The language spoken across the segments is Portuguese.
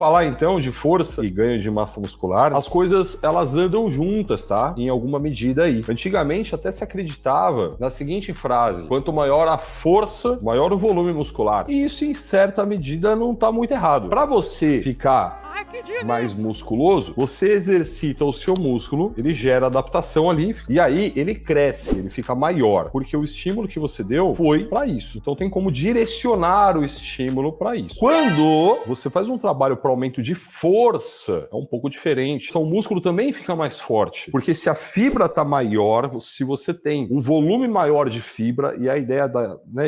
Falar então de força e ganho de massa muscular, as coisas elas andam juntas, tá? Em alguma medida aí. Antigamente até se acreditava na seguinte frase: quanto maior a força, maior o volume muscular. E isso em certa medida não tá muito errado. Para você ficar mais musculoso, você exercita o seu músculo, ele gera adaptação ali, e aí ele cresce, ele fica maior, porque o estímulo que você deu foi para isso. Então tem como direcionar o estímulo para isso. Quando você faz um trabalho para aumento de força, é um pouco diferente. O músculo também fica mais forte, porque se a fibra tá maior, se você tem um volume maior de fibra, e a ideia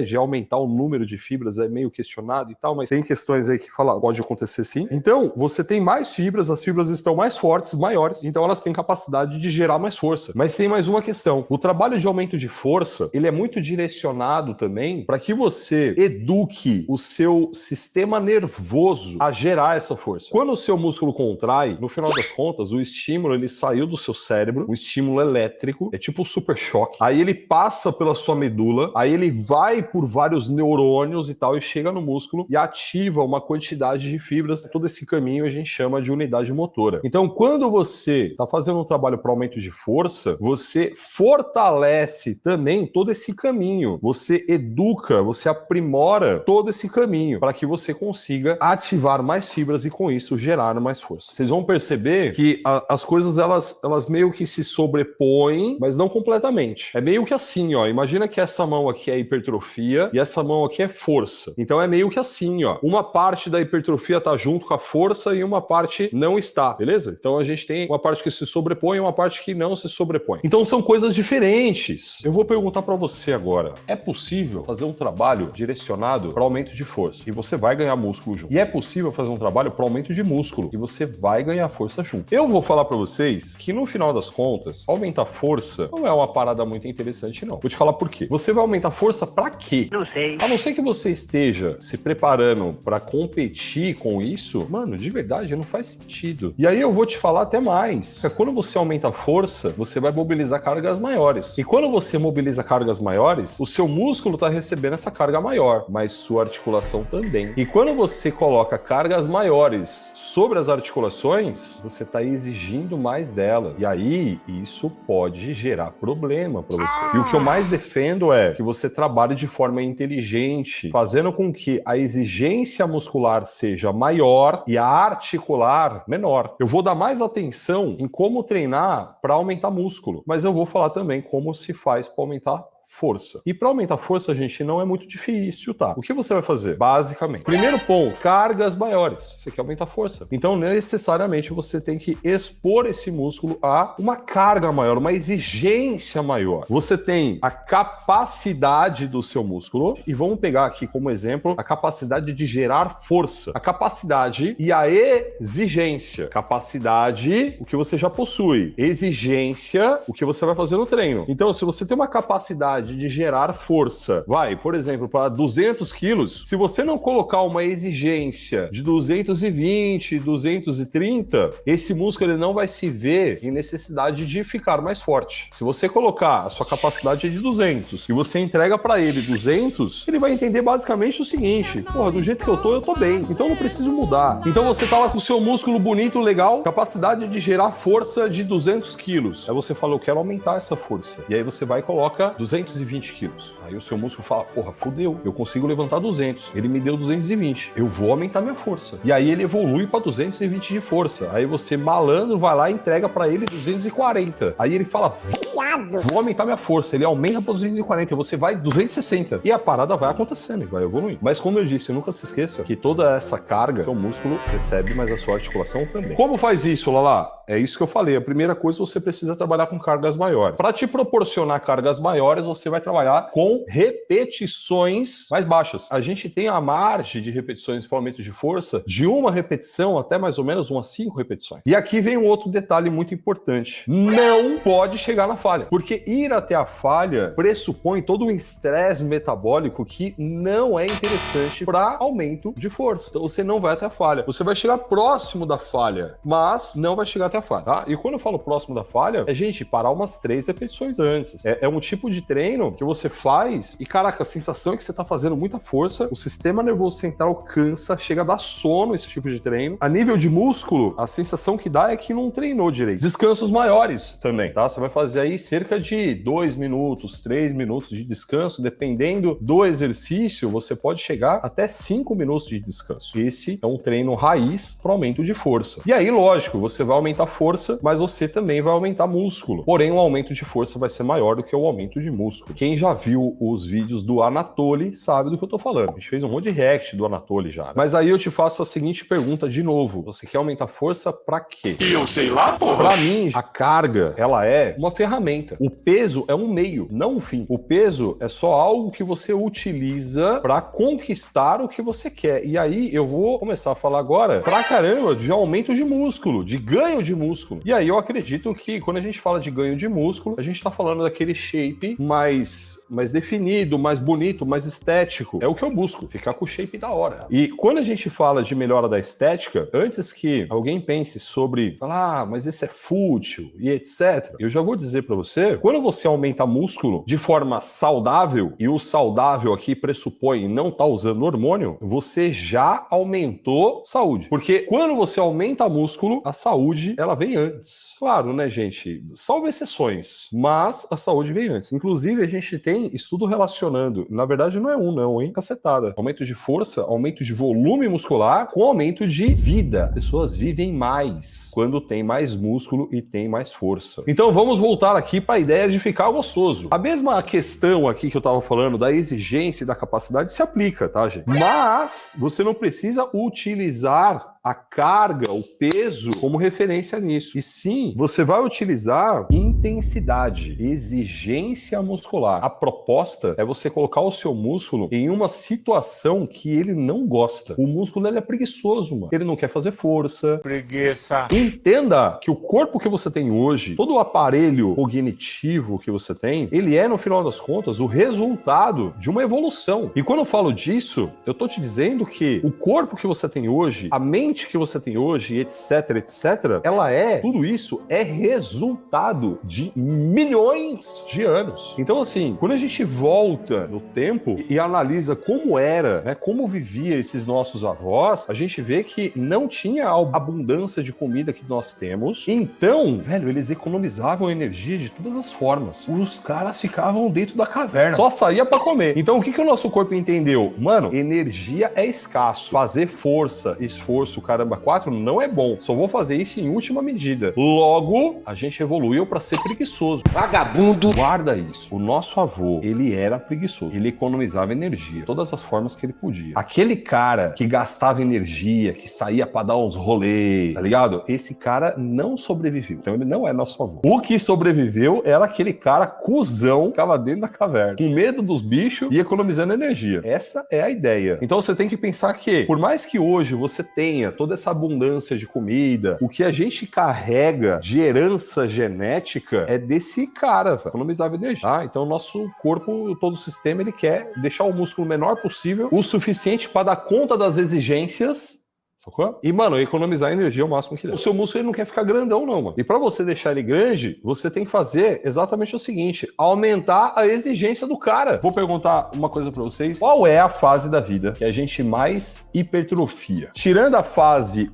de aumentar o número de fibras é meio questionado e tal, mas tem questões aí que falam, pode acontecer sim. Então, você tem mais fibras, as fibras estão mais fortes, maiores, então elas têm capacidade de gerar mais força. Mas tem mais uma questão. O trabalho de aumento de força, ele é muito direcionado também para que você eduque o seu sistema nervoso a gerar essa força. Quando o seu músculo contrai, no final das contas, o estímulo ele saiu do seu cérebro, um estímulo elétrico, é tipo um super choque. Aí ele passa pela sua medula, aí ele vai por vários neurônios e tal, e chega no músculo e ativa uma quantidade de fibras. Todo esse caminho a gente chama de unidade motora. Então, quando você está fazendo um trabalho para aumento de força, você fortalece também todo esse caminho. Você educa, você aprimora todo esse caminho para que você consiga ativar mais fibras e com isso gerar mais força. Vocês vão perceber que as coisas elas meio que se sobrepõem, mas não completamente. É meio que assim, ó. Imagina que essa mão aqui é hipertrofia e essa mão aqui é força. Então é meio que assim, ó. Uma parte da hipertrofia está junto com a força e uma parte não está, beleza? Então a gente tem uma parte que se sobrepõe e uma parte que não se sobrepõe. Então são coisas diferentes. Eu vou perguntar para você agora: é possível fazer um trabalho direcionado para aumento de força e você vai ganhar músculo junto? E é possível fazer um trabalho para aumento de músculo e você vai ganhar força junto? Eu vou falar para vocês que no final das contas, aumentar força não é uma parada muito interessante não. Vou te falar por quê. Você vai aumentar força para quê? Não sei. A não ser que você esteja se preparando para competir com isso, mano, de verdade não faz sentido. E aí eu vou te falar até mais. Quando você aumenta a força, você vai mobilizar cargas maiores. E quando você mobiliza cargas maiores, o seu músculo está recebendo essa carga maior, mas sua articulação também. E quando você coloca cargas maiores sobre as articulações, você está exigindo mais dela. E aí isso pode gerar problema para você. E o que eu mais defendo é que você trabalhe de forma inteligente, fazendo com que a exigência muscular seja maior e a articular menor. Eu vou dar mais atenção em como treinar para aumentar músculo, mas eu vou falar também como se faz para aumentar força. E para aumentar força, gente, não é muito difícil, tá? O que você vai fazer? Basicamente, primeiro ponto, cargas maiores. Você quer aumentar força. Então, necessariamente, você tem que expor esse músculo a uma carga maior, uma exigência maior. Você tem a capacidade do seu músculo, e vamos pegar aqui como exemplo a capacidade de gerar força. A capacidade e a exigência. Capacidade, o que você já possui. Exigência, o que você vai fazer no treino. Então, se você tem uma capacidade de gerar força, vai, por exemplo, para 200 quilos, se você não colocar uma exigência de 220, 230, esse músculo ele não vai se ver em necessidade de ficar mais forte. Se você colocar a sua capacidade de 200 e você entrega para ele 200, ele vai entender basicamente o seguinte: porra, do jeito que eu tô bem, então eu não preciso mudar. Então você tá lá com o seu músculo bonito, legal, capacidade de gerar força de 200 quilos. Aí você fala, eu quero aumentar essa força. E aí você vai e coloca 220 quilos. Aí o seu músculo fala, porra, fudeu, eu consigo levantar 200. Ele me deu 220. Eu vou aumentar minha força. E aí ele evolui para 220 de força. Aí você, malandro, vai lá e entrega para ele 240. Aí ele fala, vou aumentar minha força. Ele aumenta para 240. E você vai 260. E a parada vai acontecendo e vai evoluindo. Mas como eu disse, nunca se esqueça que toda essa carga, seu músculo recebe, mas a sua articulação também. Como faz isso, Lala? É isso que eu falei. A primeira coisa, você precisa trabalhar com cargas maiores. Para te proporcionar cargas maiores, você vai trabalhar com repetições mais baixas. A gente tem a margem de repetições para aumento de força de uma repetição até mais ou menos umas 5 repetições. E aqui vem um outro detalhe muito importante. Não pode chegar na falha. Porque ir até a falha pressupõe todo um estresse metabólico que não é interessante para aumento de força. Então você não vai até a falha. Você vai chegar próximo da falha, mas não vai chegar até a falha, tá? E quando eu falo próximo da falha, é, gente, parar umas 3 repetições antes. É um tipo de treino que você faz e, caraca, a sensação é que você tá fazendo muita força, o sistema nervoso central cansa, chega a dar sono esse tipo de treino. A nível de músculo, a sensação que dá é que não treinou direito. Descansos maiores também, tá? Você vai fazer aí cerca de 2 minutos, 3 minutos de descanso, dependendo do exercício, você pode chegar até 5 minutos de descanso. Esse é um treino raiz para aumento de força. E aí, lógico, você vai aumentar força, mas você também vai aumentar músculo. Porém, o aumento de força vai ser maior do que o aumento de músculo. Quem já viu os vídeos do Anatoly sabe do que eu tô falando. A gente fez um monte de react do Anatoly já. Mas aí eu te faço a seguinte pergunta de novo. Você quer aumentar força pra quê? E eu sei lá, porra. Pra mim, a carga, ela é uma ferramenta. O peso é um meio, não um fim. O peso é só algo que você utiliza pra conquistar o que você quer. E aí eu vou começar a falar agora pra caramba de aumento de músculo, de ganho de músculo. E aí eu acredito que quando a gente fala de ganho de músculo, a gente tá falando daquele shape mais definido, mais bonito, mais estético. É o que eu busco, ficar com o shape da hora. E quando a gente fala de melhora da estética, antes que alguém pense sobre falar, mas isso é fútil e etc. Eu já vou dizer pra você, quando você aumenta músculo de forma saudável, e o saudável aqui pressupõe não estar usando hormônio, você já aumentou saúde. Porque quando você aumenta músculo, a saúde, ela vem antes. Claro, né, gente? Salvo exceções, mas a saúde vem antes. Inclusive, a gente tem estudo relacionando, na verdade não é um não, hein? Cacetada. Aumento de força, aumento de volume muscular com aumento de vida. Pessoas vivem mais quando tem mais músculo e tem mais força. Então vamos voltar aqui para a ideia de ficar gostoso. A mesma questão aqui que eu tava falando da exigência e da capacidade se aplica, tá, gente? Mas você não precisa utilizar a carga, o peso, como referência nisso. E sim, você vai utilizar intensidade, exigência muscular. A proposta é você colocar o seu músculo em uma situação que ele não gosta. O músculo, ele é preguiçoso, mano. Ele não quer fazer força. Preguiça. Entenda que o corpo que você tem hoje, todo o aparelho cognitivo que você tem, ele é, no final das contas, o resultado de uma evolução. E quando eu falo disso, eu tô te dizendo que o corpo que você tem hoje, a mente que você tem hoje, etc, etc, ela é, tudo isso é resultado de milhões de anos. Então, assim, quando a gente volta no tempo e analisa como era, né, como vivia esses nossos avós, a gente vê que não tinha a abundância de comida que nós temos. Então, velho, eles economizavam energia de todas as formas. Os caras ficavam dentro da caverna, só saía pra comer. Então, o que o nosso corpo entendeu? Mano, energia é escasso. Fazer força, esforço, caramba, 4 não é bom. Só vou fazer isso em última medida. Logo, a gente evoluiu pra ser preguiçoso. Vagabundo. Guarda isso. O nosso avô, ele era preguiçoso. Ele economizava energia. Todas as formas que ele podia. Aquele cara que gastava energia, que saía pra dar uns rolês, tá ligado? Esse cara não sobreviveu. Então ele não é nosso avô. O que sobreviveu era aquele cara cuzão que ficava dentro da caverna, com medo dos bichos e economizando energia. Essa é a ideia. Então você tem que pensar que, por mais que hoje você tenha toda essa abundância de comida, o que a gente carrega de herança genética é desse cara, economizava energia. Ah, então o nosso corpo, todo o sistema, ele quer deixar o músculo menor possível, o suficiente para dar conta das exigências. Sacou? E, mano, economizar energia é o máximo que dá. O seu músculo, ele não quer ficar grandão, não, mano. E pra você deixar ele grande, você tem que fazer exatamente o seguinte: aumentar a exigência do cara. Vou perguntar uma coisa pra vocês. Qual é a fase da vida que a gente mais hipertrofia? Tirando a fase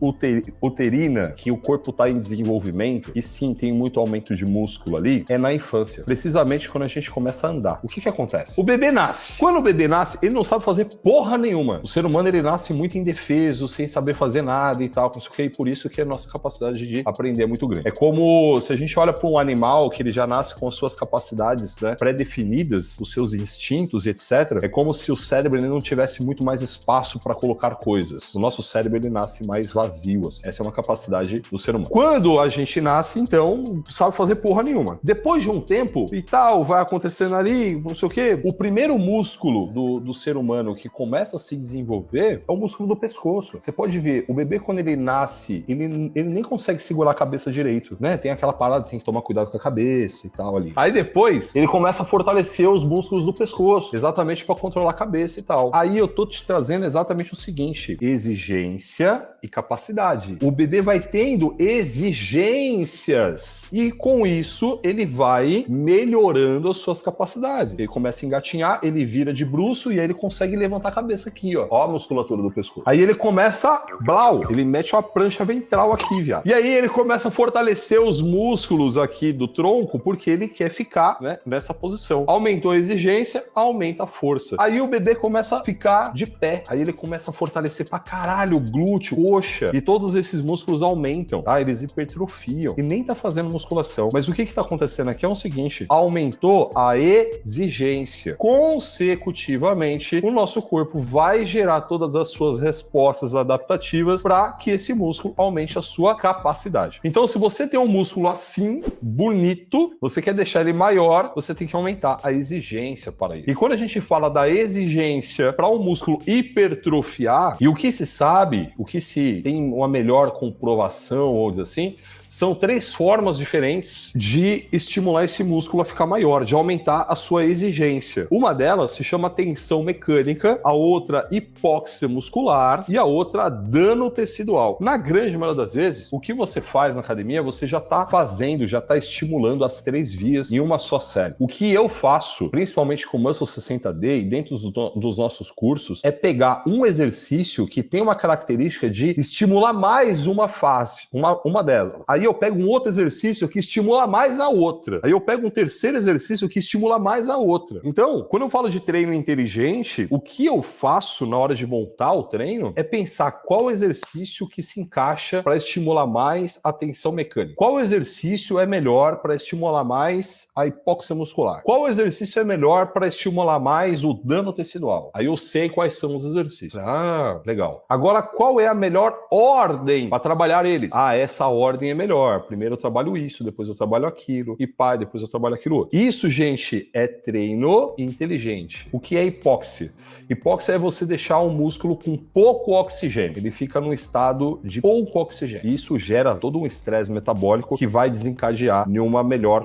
uterina, que o corpo tá em desenvolvimento, e sim, tem muito aumento de músculo ali, é na infância. Precisamente quando a gente começa a andar. O que acontece? O bebê nasce. Quando o bebê nasce, ele não sabe fazer porra nenhuma. O ser humano, ele nasce muito indefeso, sem saber fazer nada e tal, e por isso que a nossa capacidade de aprender é muito grande. É como se a gente olha para um animal que ele já nasce com as suas capacidades, né, pré-definidas, os seus instintos e etc. É como se o cérebro ele não tivesse muito mais espaço para colocar coisas. O nosso cérebro ele nasce mais vazio, assim. Essa é uma capacidade do ser humano. Quando a gente nasce, então, não sabe fazer porra nenhuma. Depois de um tempo e tal, vai acontecendo ali, não sei o quê, o primeiro músculo do ser humano que começa a se desenvolver é o músculo do pescoço. Você pode ver ver, o bebê quando ele nasce, ele nem consegue segurar a cabeça direito, né? Tem aquela parada, tem que tomar cuidado com a cabeça e tal ali. Aí depois, ele começa a fortalecer os músculos do pescoço, exatamente para controlar a cabeça e tal. Aí eu tô te trazendo exatamente o seguinte: exigência e capacidade. O bebê vai tendo exigências e com isso ele vai melhorando as suas capacidades. Ele começa a engatinhar, ele vira de bruço e aí ele consegue levantar a cabeça aqui, ó. Ó a musculatura do pescoço. Aí ele começa, blau, ele mete uma prancha ventral aqui, viado. E aí ele começa a fortalecer os músculos aqui do tronco porque ele quer ficar, né, nessa posição. Aumentou a exigência, aumenta a força. Aí o bebê começa a ficar de pé. Aí ele começa a fortalecer pra caralho o glúteo, coxa. E todos esses músculos aumentam, tá? Eles hipertrofiam. E nem tá fazendo musculação. Mas o que tá acontecendo aqui é o seguinte: aumentou a exigência. Consecutivamente, o nosso corpo vai gerar todas as suas respostas adaptativas para que esse músculo aumente a sua capacidade. Então, se você tem um músculo assim, bonito, você quer deixar ele maior, você tem que aumentar a exigência para ele. E quando a gente fala da exigência para o músculo hipertrofiar, e o que se sabe, o que se tem uma melhor comprovação, ou dizer assim, são 3 formas diferentes de estimular esse músculo a ficar maior, de aumentar a sua exigência. Uma delas se chama tensão mecânica, a outra hipóxia muscular e a outra dano tecidual. Na grande maioria das vezes, o que você faz na academia, você já está fazendo, já está estimulando as 3 vias em uma só série. O que eu faço, principalmente com o Muscle 60D e dentro dos nossos cursos, é pegar um exercício que tem uma característica de estimular mais uma fase, uma delas. Aí eu pego um outro exercício que estimula mais a outra. Aí eu pego um terceiro exercício que estimula mais a outra. Então, quando eu falo de treino inteligente, o que eu faço na hora de montar o treino é pensar qual exercício que se encaixa para estimular mais a tensão mecânica. Qual exercício é melhor para estimular mais a hipóxia muscular? Qual exercício é melhor para estimular mais o dano tecidual? Aí eu sei quais são os exercícios. Ah, legal. Agora, qual é a melhor ordem para trabalhar eles? Ah, essa ordem é melhor. Primeiro eu trabalho isso, depois eu trabalho aquilo, e pá, depois eu trabalho aquilo outro. Isso, gente, é treino inteligente. O que é hipóxia? Hipóxia é você deixar um músculo com pouco oxigênio. Ele fica num estado de pouco oxigênio. E isso gera todo um estresse metabólico que vai desencadear num melhor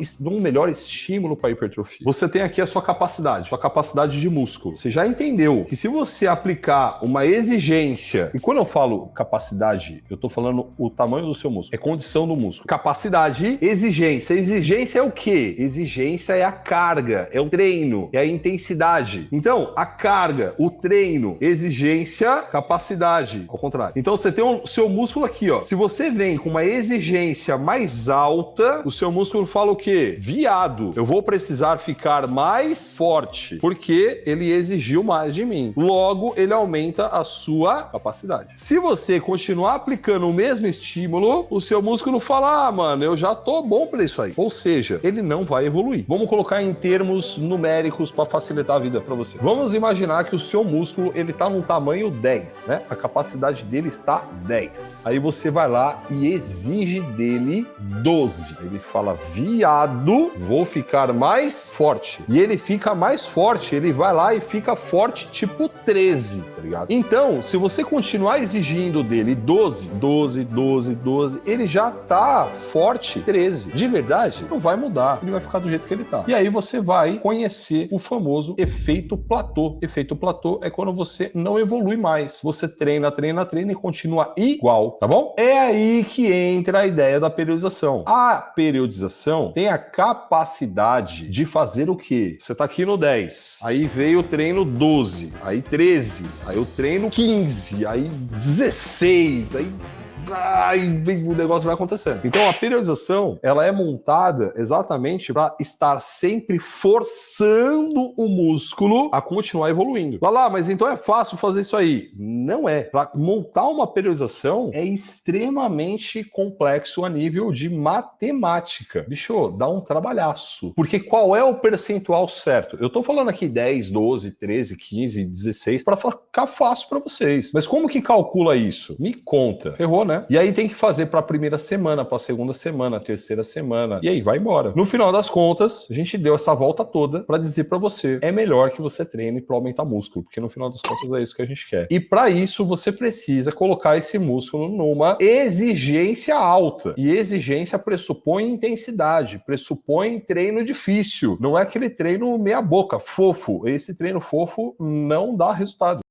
estímulo para a hipertrofia. Você tem aqui a sua capacidade de músculo. Você já entendeu que se você aplicar uma exigência, e quando eu falo capacidade, eu estou falando o tamanho do seu músculo, é condição do músculo. Capacidade, exigência. Exigência é o quê? Exigência é a carga, é o treino, é a intensidade. Então, a carga, o treino, exigência, capacidade. Ao contrário. Então você tem o seu músculo aqui, ó. Se você vem com uma exigência mais alta, o seu músculo fala o quê? Viado, eu vou precisar ficar mais forte, porque ele exigiu mais de mim. Logo, ele aumenta a sua capacidade. Se você continuar aplicando o mesmo estímulo, o seu músculo fala, mano, eu já tô bom pra isso aí. Ou seja, ele não vai evoluir. Vamos colocar em termos numéricos para facilitar a vida para você. Vamos imaginar que o seu músculo, ele tá no tamanho 10, né? A capacidade dele está 10. Aí você vai lá e exige dele 12. Ele fala, viado, vou ficar mais forte. E ele fica mais forte, ele vai lá e fica forte tipo 13, tá ligado? Então, se você continuar exigindo dele 12, ele já tá forte 13. De verdade, não vai mudar. Ele vai ficar do jeito que ele tá. E aí você vai conhecer o famoso efeito platô. Efeito platô é quando você não evolui mais. Você treina e continua igual, tá bom? É aí que entra a ideia da periodização. A periodização tem a capacidade de fazer o quê? Você tá aqui no 10, aí veio o treino 12, aí 13, aí o treino 15, aí 16, aí o negócio vai acontecendo. Então a periodização, ela é montada exatamente para estar sempre forçando o músculo a continuar evoluindo. Lá, mas então é fácil fazer isso aí? Não é. Para montar uma periodização é extremamente complexo a nível de matemática. Bicho, dá um trabalhaço. Porque qual é o percentual certo? Eu tô falando aqui 10, 12, 13, 15, 16 para falar ficar fácil para vocês. Mas como que calcula isso? Me conta. Ferrou, né? E aí tem que fazer para a primeira semana, para a segunda semana, a terceira semana, e aí vai embora. No final das contas, a gente deu essa volta toda para dizer para você, é melhor que você treine para aumentar músculo, porque no final das contas é isso que a gente quer. E para isso você precisa colocar esse músculo numa exigência alta. E exigência pressupõe intensidade, pressupõe treino difícil. Não é aquele treino meia boca, fofo. Esse treino fofo não dá resultado.